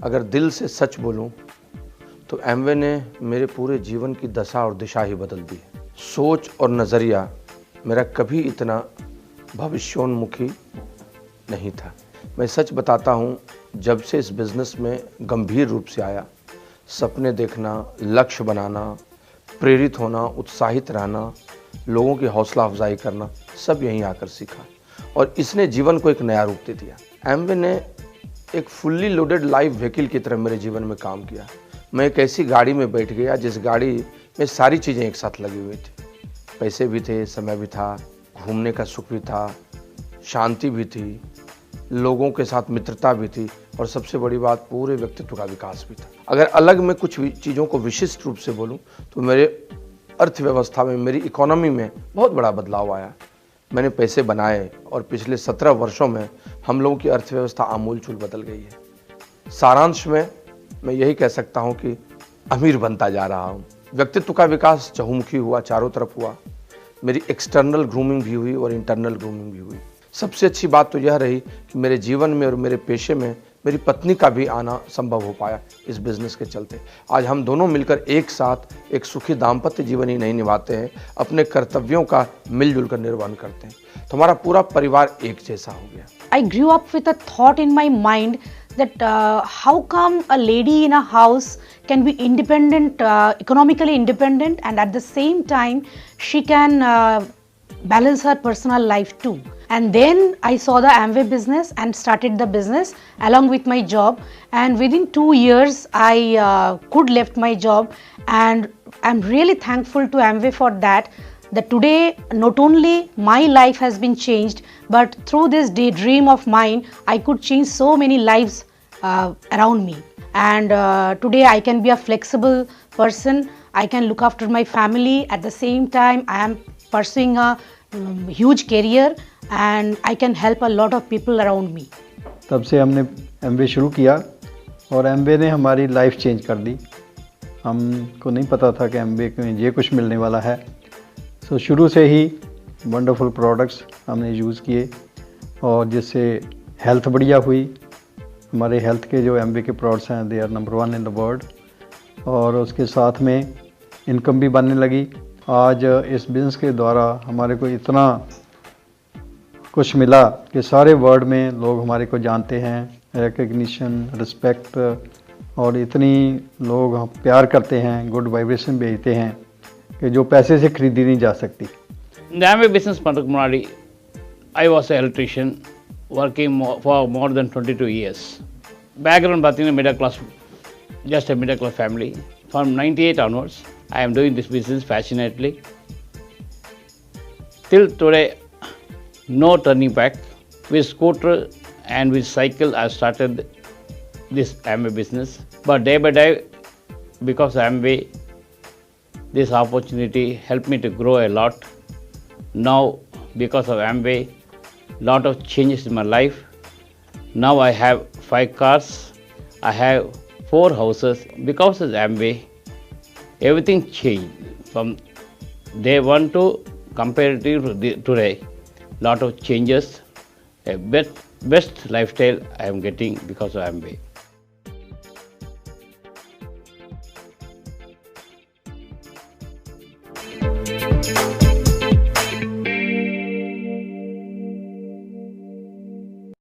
अगर दिल से सच बोलूं तो एमवे ने मेरे पूरे जीवन की दशा और दिशा ही बदल दी है। सोच और नज़रिया मेरा कभी इतना भविष्योन्मुखी नहीं था। मैं सच बताता हूँ, जब से इस बिज़नेस में गंभीर रूप से आया, सपने देखना, लक्ष्य बनाना, प्रेरित होना, उत्साहित रहना, लोगों की हौसला अफजाई करना, सब यहीं आकर सीखा और इसने जीवन को एक नया रूप दे दिया। एमवे ने एक फुल्ली लोडेड लाइफ व्हीकल की तरह मेरे जीवन में काम किया। मैं एक ऐसी गाड़ी में बैठ गया जिस गाड़ी में सारी चीज़ें एक साथ लगी हुई थी। पैसे भी थे, समय भी था, घूमने का सुख भी था, शांति भी थी, लोगों के साथ मित्रता भी थी और सबसे बड़ी बात, पूरे व्यक्तित्व का विकास भी था। अगर अलग में कुछ चीज़ों को विशिष्ट रूप से बोलूं तो मेरे अर्थव्यवस्था में, मेरी इकोनॉमी में बहुत बड़ा बदलाव आया। मैंने पैसे बनाए और पिछले 17 वर्षों में हम लोगों की अर्थव्यवस्था आमूल चूल बदल गई है। सारांश में मैं यही कह सकता हूं कि अमीर बनता जा रहा हूं। व्यक्तित्व का विकास चहुमुखी हुआ, चारों तरफ हुआ। मेरी एक्सटर्नल ग्रूमिंग भी हुई और इंटरनल ग्रूमिंग भी हुई। सबसे अच्छी बात तो यह रही कि मेरे जीवन में और मेरे पेशे में मेरी पत्नी का भी आना संभव हो पाया इस बिज़नेस के चलते। आज हम दोनों मिलकर एक साथ एक सुखी दाम्पत्य जीवन ही नहीं निभाते हैं, अपने कर्तव्यों का मिलजुल कर निर्वहन करते हैं। तो हमारा पूरा परिवार एक जैसा हो गया। I grew up with a thought in my mind that how come a lady in a house can be independent, economically independent, and at the same time she can balance her personal life too. And then I saw the Amway business and started the business along with my job, and within 2 years I could left my job, and I'm really thankful to Amway for that. That today not only my life has been changed, but through this daydream of mine I could change so many lives around me. And today I can be a flexible person, I can look after my family, at the same time I am pursuing a huge career and I can help a lot of people around me. तब से हमने Amway शुरू किया और Amway ने हमारी life change कर दी। हमको नहीं पता था कि एमवे में ये कुछ मिलने वाला है। सो शुरू से ही वंडरफुल प्रोडक्ट्स हमने यूज़ किए और जिससे हेल्थ बढ़िया हुई। हमारे हेल्थ के जो एमवे के प्रोडक्ट्स हैं, they are number 1 in the world. और उसके साथ में इनकम भी बनने लगी। आज इस बिज़नेस के द्वारा हमारे को इतना कुछ मिला कि सारे वर्ल्ड में लोग हमारे को जानते हैं, रिकग्निशन, रिस्पेक्ट, और इतनी लोग प्यार करते हैं, गुड वाइब्रेशन भेजते हैं कि जो पैसे से खरीदी नहीं जा सकती। இந்த Amway business பண்ணுறதுக்கு முன்னாடி I was an electrician working for more than 22 years. Background பார்த்தீங்கன்னா middle class, just a middle class family. From 98 onwards, I am doing this business passionately. Till today, no turning back. With scooter and with cycle, I started this Amway business. But day by day, because Amway, this opportunity helped me to grow a lot. Now, because of Amway, lot of changes in my life. Now I have 5 cars, I have 4 houses. Because of Amway, everything changed from day 1 to comparative to today. Lot of changes, a best lifestyle I am getting because of Amway.